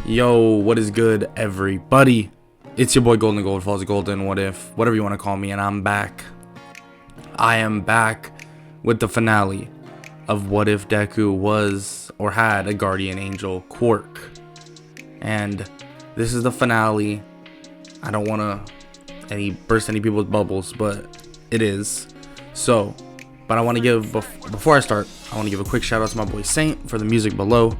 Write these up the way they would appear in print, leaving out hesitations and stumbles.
Yo, what is good, everybody? It's your boy Golden Gold Falls Golden, what if, whatever you want to call me, and I'm back. I am back with the finale of What If Deku was or had a guardian angel, Quirk. And this is the finale. I don't want to burst any people's bubbles, but it is. But I want to give, before I start, I want to give a quick shout out to my boy Saint for the music below.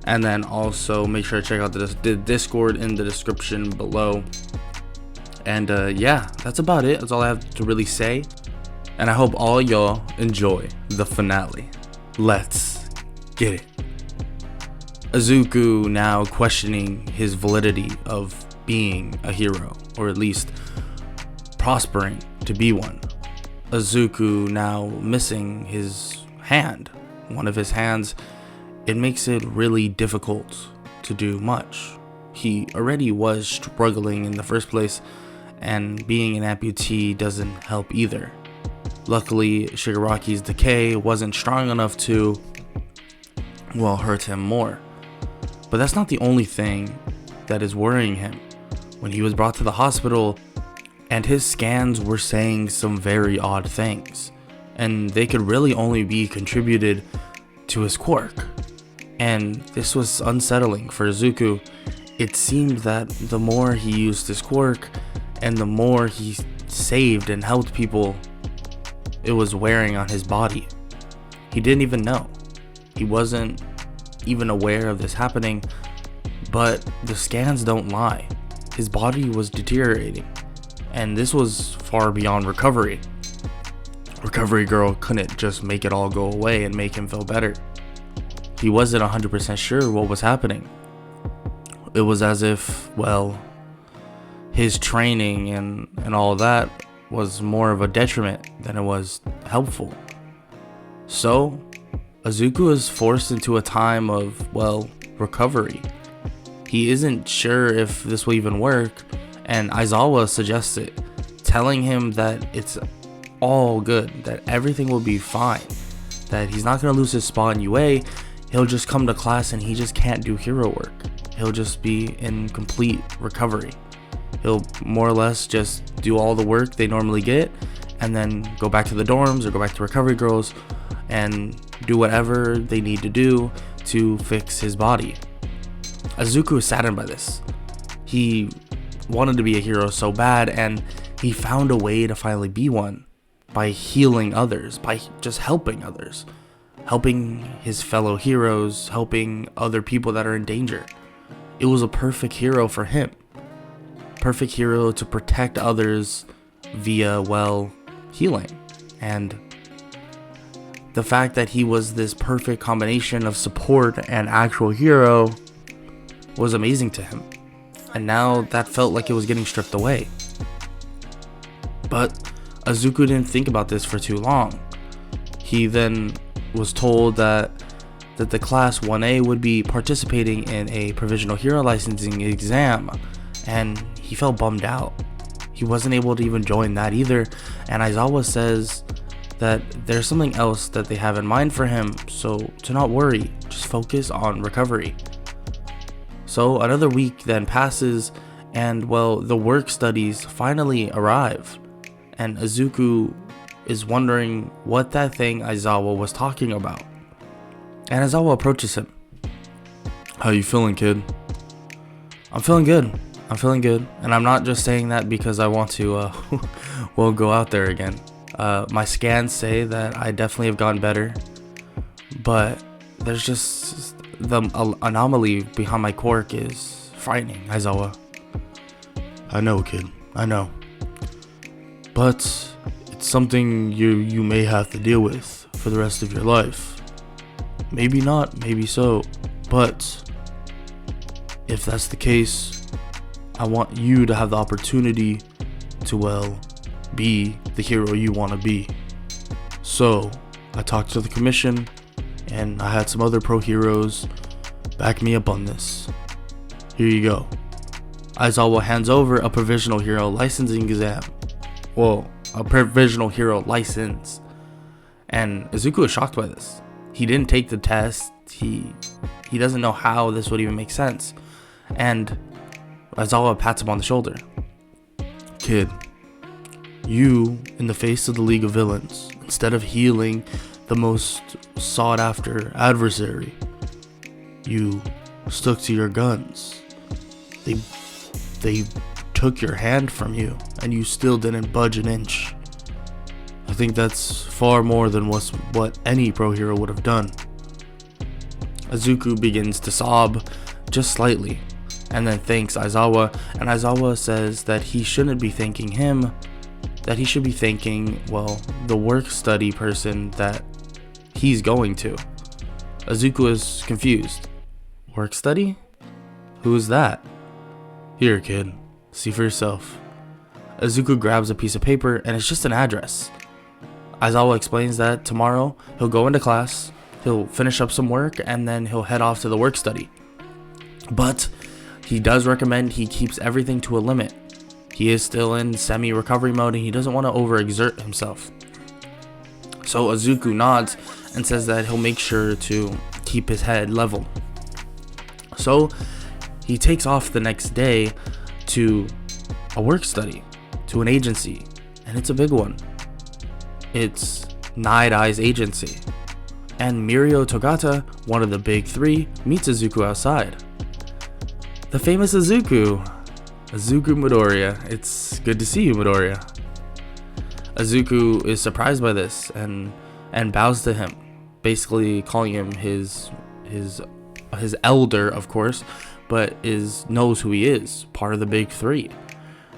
And then also make sure to check out the Discord in the description below. And yeah, that's about it. That's all I have to really say. And I hope all y'all enjoy the finale. Let's get it. Izuku now questioning his validity of being a hero, or at least prospering to be one. Izuku now missing his hand, one of his hands. It makes it really difficult to do much. He already was struggling in the first place, and being an amputee doesn't help either. Luckily, Shigaraki's decay wasn't strong enough to, hurt him more. But that's not the only thing that is worrying him. When he was brought to the hospital, and his scans were saying some very odd things, and they could really only be contributed to his quirk. And this was unsettling for Izuku. It seemed that the more he used his quirk and the more he saved and helped people, it was wearing on his body. He didn't even know. He wasn't even aware of this happening, but the scans don't lie. His body was deteriorating, and this was far beyond recovery. Recovery Girl couldn't just make it all go away and make him feel better. He wasn't 100% sure what was happening. It was as if, his training and all that was more of a detriment than it was helpful. So, Izuku is forced into a time of, recovery. He isn't sure if this will even work, and Aizawa suggests it, telling him that it's all good, that everything will be fine, that he's not going to lose his spot in UA. He'll just come to class and he just can't do hero work. He'll just be in complete recovery. He'll more or less just do all the work they normally get and then go back to the dorms or go back to recovery girls and do whatever they need to do to fix his body. Izuku is saddened by this. He wanted to be a hero so bad, and he found a way to finally be one by healing others, by just helping others. Helping his fellow heroes, helping other people that are in danger. It was a perfect hero for him. Perfect hero to protect others via, healing. And the fact that he was this perfect combination of support and actual hero was amazing to him. And now that felt like it was getting stripped away. But Izuku didn't think about this for too long. He then was told that the class 1A would be participating in a provisional hero licensing exam, and he felt bummed out. He wasn't able to even join that either, and Aizawa says that there's something else that they have in mind for him, so to not worry, just focus on recovery. So another week then passes, and the work studies finally arrive, and Izuku is wondering what that thing Aizawa was talking about. And Aizawa approaches him. How you feeling, kid? I'm feeling good. And I'm not just saying that because I want to, go out there again. My scans say that I definitely have gotten better. But there's just the anomaly behind my quirk is frightening, Aizawa. I know, kid. I know. But something you may have to deal with for the rest of your life. Maybe not, maybe so, but if that's the case, I want you to have the opportunity to, be the hero you want to be. So, I talked to the commission, and I had some other pro heroes back me up on this. Here you go. Aizawa hands over a provisional hero licensing exam. A provisional hero license. And Izuku is shocked by this. He didn't take the test. He doesn't know how this would even make sense. And Aizawa pats him on the shoulder. Kid, you, in the face of the League of Villains, instead of healing the most sought after adversary, you stuck to your guns. They took your hand from you, and you still didn't budge an inch. I think that's far more than what any pro hero would have done. Izuku begins to sob, just slightly, and then thanks Aizawa, and Aizawa says that he shouldn't be thanking him, that he should be thanking, well, the work study person that he's going to. Izuku is confused. Work study? Who is that? Here, kid, see for yourself. Izuku grabs a piece of paper, and it's just an address. Aizawa explains that tomorrow he'll go into class, he'll finish up some work, and then he'll head off to the work study. But he does recommend he keeps everything to a limit. He is still in semi-recovery mode, and he doesn't want to overexert himself. So Izuku nods and says that he'll make sure to keep his head level. So he takes off the next day to a work study, to an agency, and it's a big one. It's Night Eye's agency. And Mirio Togata, one of the big three, meets Izuku outside. The famous Izuku Midoriya. It's good to see you, Midoriya. Izuku is surprised by this and bows to him, basically calling him his elder, of course, but knows who he is, part of the big three.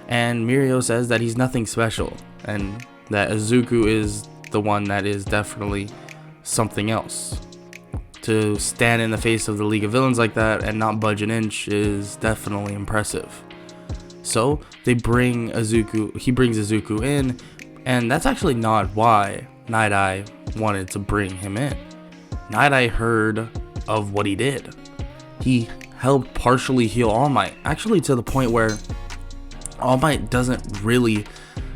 And Mirio says that he's nothing special, and that Izuku is the one that is definitely something else. To stand in the face of the League of Villains like that and not budge an inch is definitely impressive. So he brings Izuku in, and that's actually not why Night Eye wanted to bring him in. Night Eye heard of what he did. He helped partially heal All Might, actually to the point where All Might doesn't really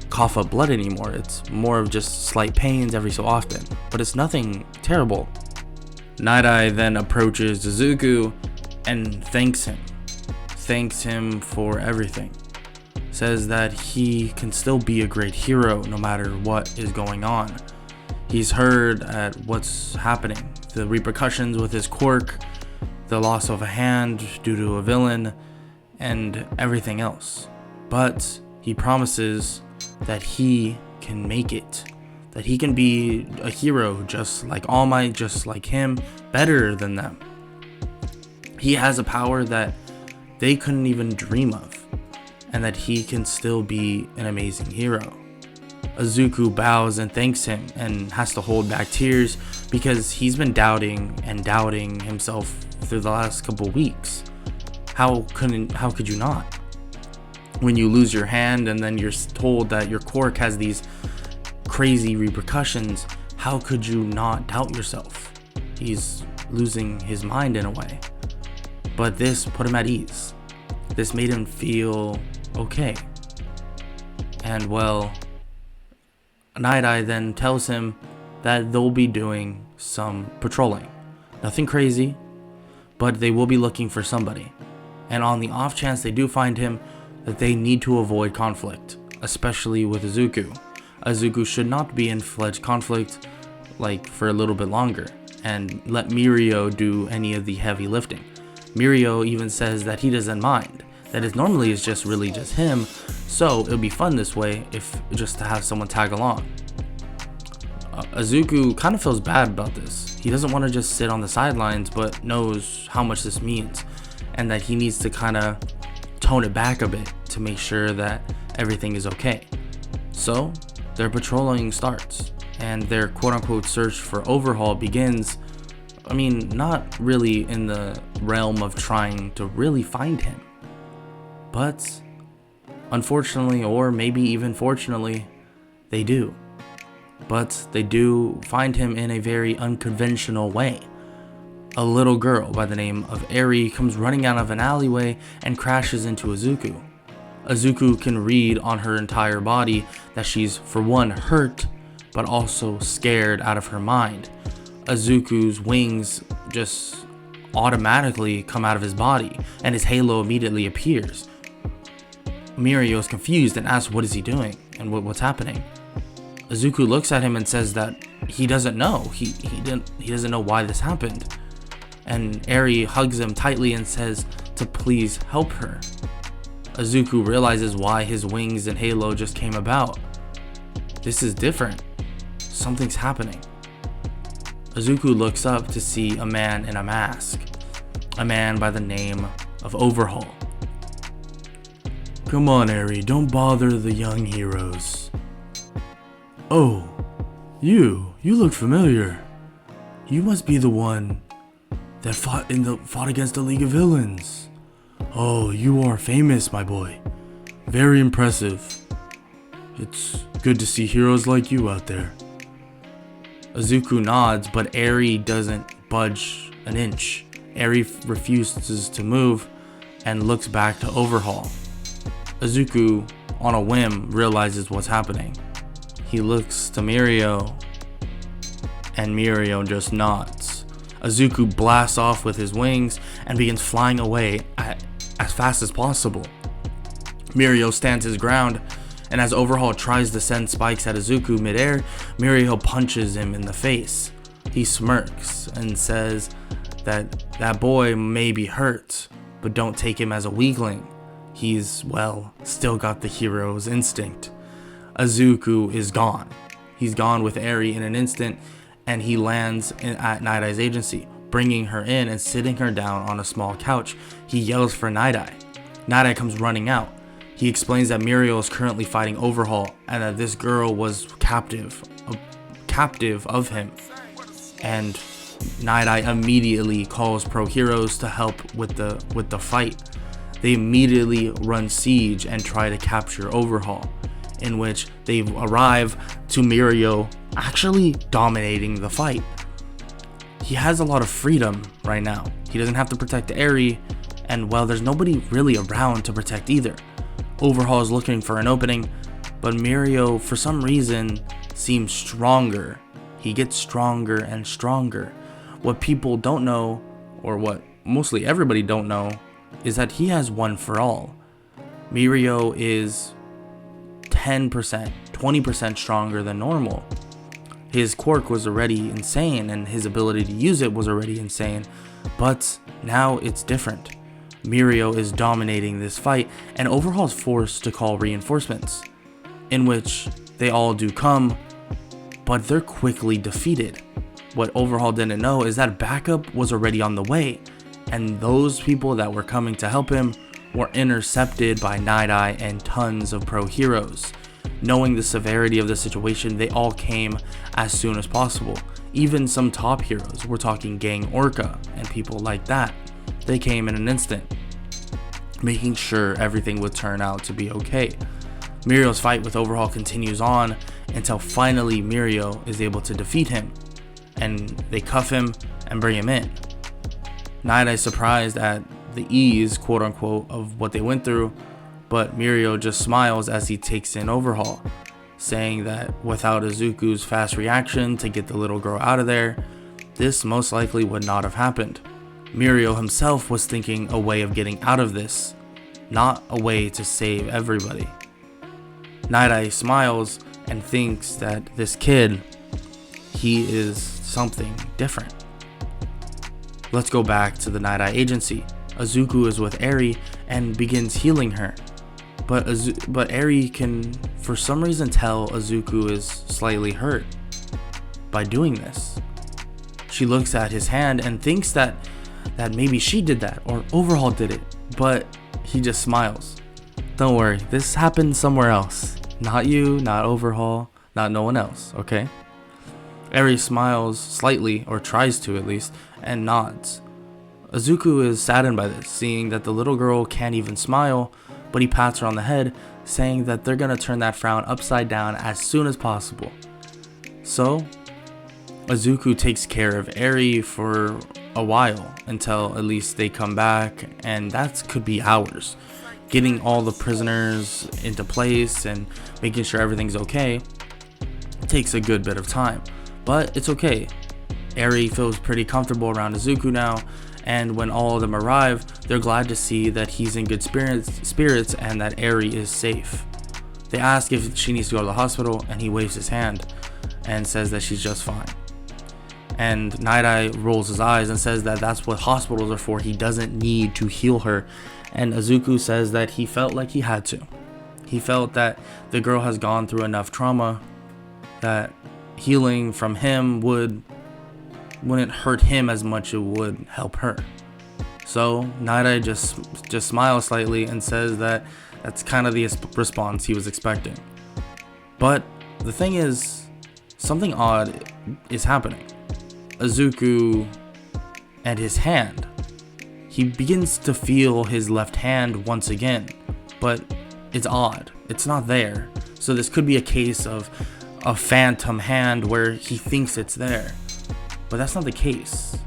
cough up blood anymore. It's more of just slight pains every so often, but it's nothing terrible. Night Eye then approaches Izuku and thanks him for everything. Says that he can still be a great hero no matter what is going on. He's heard at what's happening, the repercussions with his quirk, the loss of a hand due to a villain, and everything else. But he promises that he can make it, that he can be a hero just like All Might, just like him, better than them. He has a power that they couldn't even dream of, and that he can still be an amazing hero. Izuku bows and thanks him and has to hold back tears because he's been doubting himself through the last couple weeks. How could you not? When you lose your hand and then you're told that your quirk has these crazy repercussions, how could you not doubt yourself? He's losing his mind in a way. But this put him at ease. This made him feel okay. And well, Night Eye then tells him that they'll be doing some patrolling. Nothing crazy, but they will be looking for somebody. And on the off chance they do find him, that they need to avoid conflict, especially with Izuku. Izuku should not be in fledged conflict for a little bit longer, and let Mirio do any of the heavy lifting. Mirio even says that he doesn't mind, that it normally is just him, so it'll be fun this way if just to have someone tag along. Izuku kind of feels bad about this. He doesn't want to just sit on the sidelines, but knows how much this means, and that he needs to kind of tone it back a bit to make sure that everything is okay. So their patrolling starts, and their quote-unquote search for Overhaul begins. I mean, not really in the realm of trying to really find him, but unfortunately, or maybe even fortunately, they do. But they do find him in a very unconventional way. A little girl by the name of Eri comes running out of an alleyway and crashes into Izuku. Izuku can read on her entire body that she's, for one, hurt, but also scared out of her mind. Izuku's wings just automatically come out of his body, and his halo immediately appears. Mirio is confused and asks what is he doing and what's happening. Izuku looks at him and says that he doesn't know. He doesn't know why this happened. And Eri hugs him tightly and says to please help her. Izuku realizes why his wings and halo just came about. This is different. Something's happening. Izuku looks up to see a man in a mask. A man by the name of Overhaul. Come on, Eri, don't bother the young heroes. Oh, you look familiar. You must be the one that fought against the League of Villains. Oh, you are famous, my boy. Very impressive. It's good to see heroes like you out there. Izuku nods, but Eri doesn't budge an inch. Eri refuses to move and looks back to Overhaul. Izuku, on a whim, realizes what's happening. He looks to Mirio, and Mirio just nods. Izuku blasts off with his wings and begins flying away as fast as possible. Mirio stands his ground, and as Overhaul tries to send spikes at Izuku midair, Mirio punches him in the face. He smirks and says that boy may be hurt, but don't take him as a weakling. He's, well, still got the hero's instinct. Izuku is gone. He's gone with Eri in an instant, and he lands at Night Eye's agency, bringing her in and sitting her down on a small couch. He yells for Night Eye. Night Eye comes running out. He explains that Mirio is currently fighting Overhaul and that this girl was captive of him. And Night Eye immediately calls pro heroes to help with the fight. They immediately run siege and try to capture Overhaul, in which they arrive to Mirio actually dominating the fight. He has a lot of freedom right now. He doesn't have to protect Eri, and well, there's nobody really around to protect either. Overhaul is looking for an opening, but Mirio, for some reason, seems stronger. He gets stronger and stronger. What people don't know, or what mostly everybody don't know, is that he has one for all. Mirio is 10%, 20% stronger than normal. His quirk was already insane, and his ability to use it was already insane, but now it's different. Mirio is dominating this fight, and Overhaul is forced to call reinforcements, in which they all do come, but they're quickly defeated. What Overhaul didn't know is that backup was already on the way, and those people that were coming to help him were intercepted by Night Eye and tons of pro heroes. Knowing the severity of the situation, they all came as soon as possible. Even some top heroes, we're talking Gang Orca and people like that, they came in an instant, making sure everything would turn out to be okay. Mirio's fight with Overhaul continues on until finally Mirio is able to defeat him, and they cuff him and bring him in. Night Eye is surprised at the ease, quote unquote, of what they went through, but Mirio just smiles as he takes in Overhaul, saying that without Izuku's fast reaction to get the little girl out of there, this most likely would not have happened. Mirio himself was thinking a way of getting out of this, not a way to save everybody. Night Eye smiles and thinks that this kid, he is something different. Let's go back to the Night Eye agency. Izuku is with Eri and begins healing her, but Eri can for some reason tell Izuku is slightly hurt by doing this. She looks at his hand and thinks that maybe she did that or Overhaul did it, but he just smiles. Don't worry, this happened somewhere else. Not you, not Overhaul, not no one else, okay? Eri smiles slightly, or tries to at least, and nods. Izuku is saddened by this, seeing that the little girl can't even smile, but he pats her on the head, saying that they're gonna turn that frown upside down as soon as possible. So, Izuku takes care of Eri for a while, until at least they come back, and that could be hours. Getting all the prisoners into place and making sure everything's okay takes a good bit of time, but it's okay. Eri feels pretty comfortable around Izuku now, And when all of them arrive, they're glad to see that he's in good spirits and that Eri is safe. They ask if she needs to go to the hospital, and he waves his hand and says that she's just fine. And Night Eye rolls his eyes and says that that's what hospitals are for. He doesn't need to heal her. And Izuku says that he felt like he had to. He felt that the girl has gone through enough trauma that healing from him wouldn't hurt him as much as it would help her. So Night Eye just smiles slightly and says that that's kind of the response he was expecting. But the thing is, something odd is happening. Izuku and his hand. He begins to feel his left hand once again, but it's odd. It's not there. So this could be a case of a phantom hand where he thinks it's there. But that's not the case.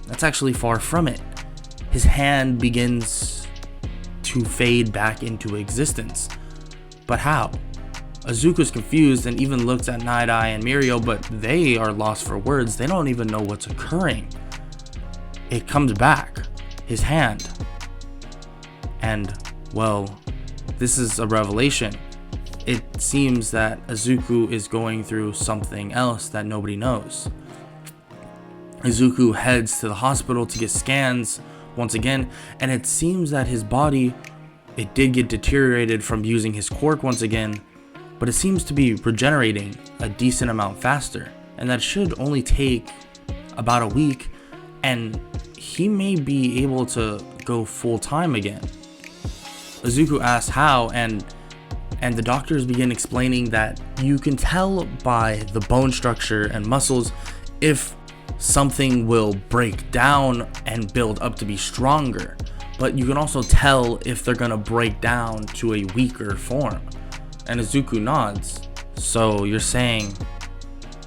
That's actually far from it. His hand begins to fade back into existence. But how? Izuku's confused and even looks at Night Eye and Mirio, but they are lost for words. They don't even know what's occurring. It comes back. His hand. And, well, this is a revelation. It seems that Izuku is going through something else that nobody knows. Izuku heads to the hospital to get scans once again, and it seems that his body, it did get deteriorated from using his quirk once again, but it seems to be regenerating a decent amount faster, and that should only take about a week, and he may be able to go full time again. Izuku asks how, and the doctors begin explaining that you can tell by the bone structure and muscles if something will break down and build up to be stronger, but you can also tell if they're gonna break down to a weaker form. And Izuku nods. So you're saying?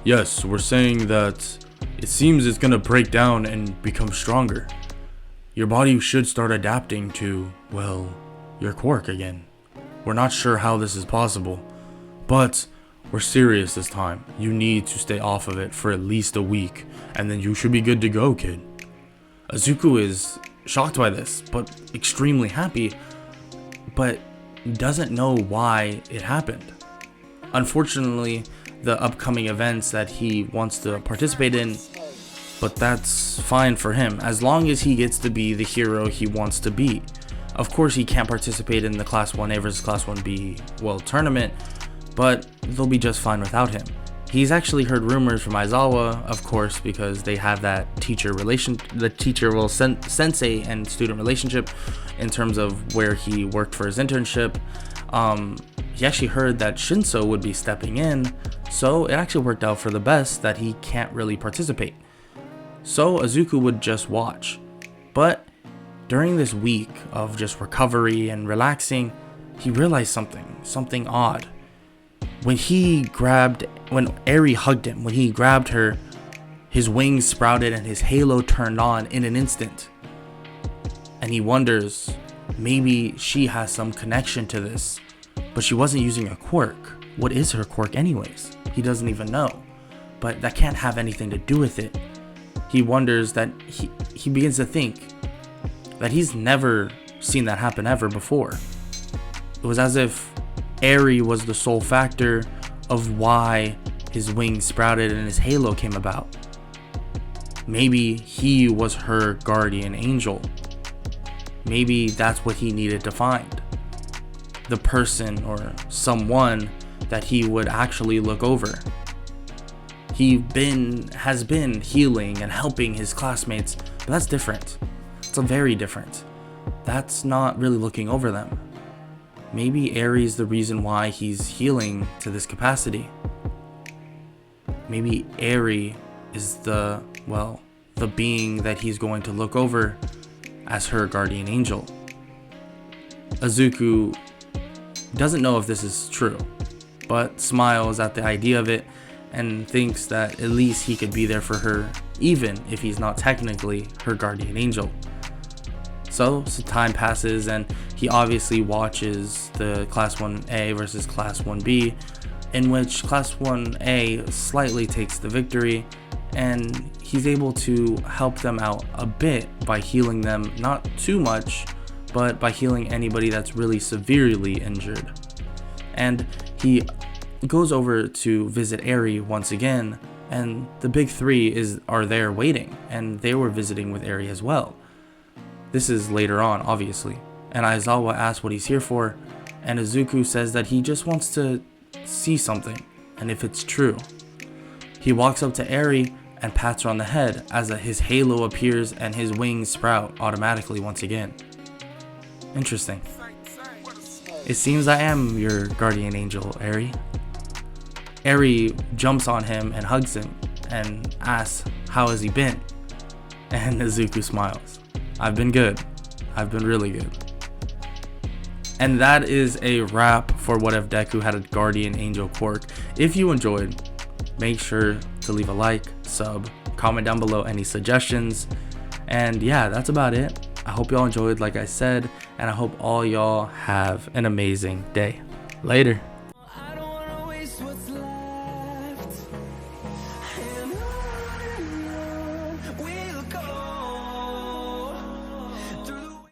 Yes, we're saying that it seems it's gonna break down and become stronger. Your body should start adapting to, well, your quirk again. We're not sure how this is possible, but we're serious this time. You need to stay off of it for at least a week, and then you should be good to go, kid. Izuku is shocked by this, but extremely happy, but doesn't know why it happened. Unfortunately, the upcoming events that he wants to participate in, but that's fine for him, as long as he gets to be the hero he wants to be. Of course, he can't participate in the Class 1A versus Class 1B, well, tournament, but they'll be just fine without him. He's actually heard rumors from Aizawa, of course, because they have that sensei and student relationship in terms of where he worked for his internship. He actually heard that Shinso would be stepping in, so it actually worked out for the best that he can't really participate. So Izuku would just watch. But during this week of just recovery and relaxing, he realized something odd. When Eri hugged him, when he grabbed her, his wings sprouted and his halo turned on in an instant. And he wonders, maybe she has some connection to this, but she wasn't using a quirk. What is her quirk anyways? He doesn't even know, but that can't have anything to do with it. He wonders that he begins to think that he's never seen that happen ever before. It was as if Eri was the sole factor of why his wings sprouted and his halo came about. Maybe he was her guardian angel. Maybe that's what he needed to find. The person or someone that he would actually look over. He has been healing and helping his classmates, but that's different. It's very different. That's not really looking over them. Maybe Eri's the reason why he's healing to this capacity. Maybe Eri is the being that he's going to look over as her guardian angel. Izuku doesn't know if this is true, but smiles at the idea of it and thinks that at least he could be there for her, even if he's not technically her guardian angel. So time passes and he obviously watches the Class 1A versus Class 1B, in which Class 1A slightly takes the victory, and he's able to help them out a bit by healing them, not too much, but by healing anybody that's really severely injured. And he goes over to visit Eri once again, and the big three are there waiting, and they were visiting with Eri as well. This is later on, obviously, and Aizawa asks what he's here for, and Izuku says that he just wants to see something, and if it's true. He walks up to Eri and pats her on the head as his halo appears and his wings sprout automatically once again. Interesting. It seems I am your guardian angel, Eri. Eri jumps on him and hugs him and asks, how has he been? And Izuku smiles. I've been good. I've been really good. And that is a wrap for What If Deku Had a Guardian Angel Quirk. If you enjoyed, make sure to leave a like, sub, comment down below any suggestions. And yeah, that's about it. I hope y'all enjoyed, like I said, and I hope all y'all have an amazing day. Later.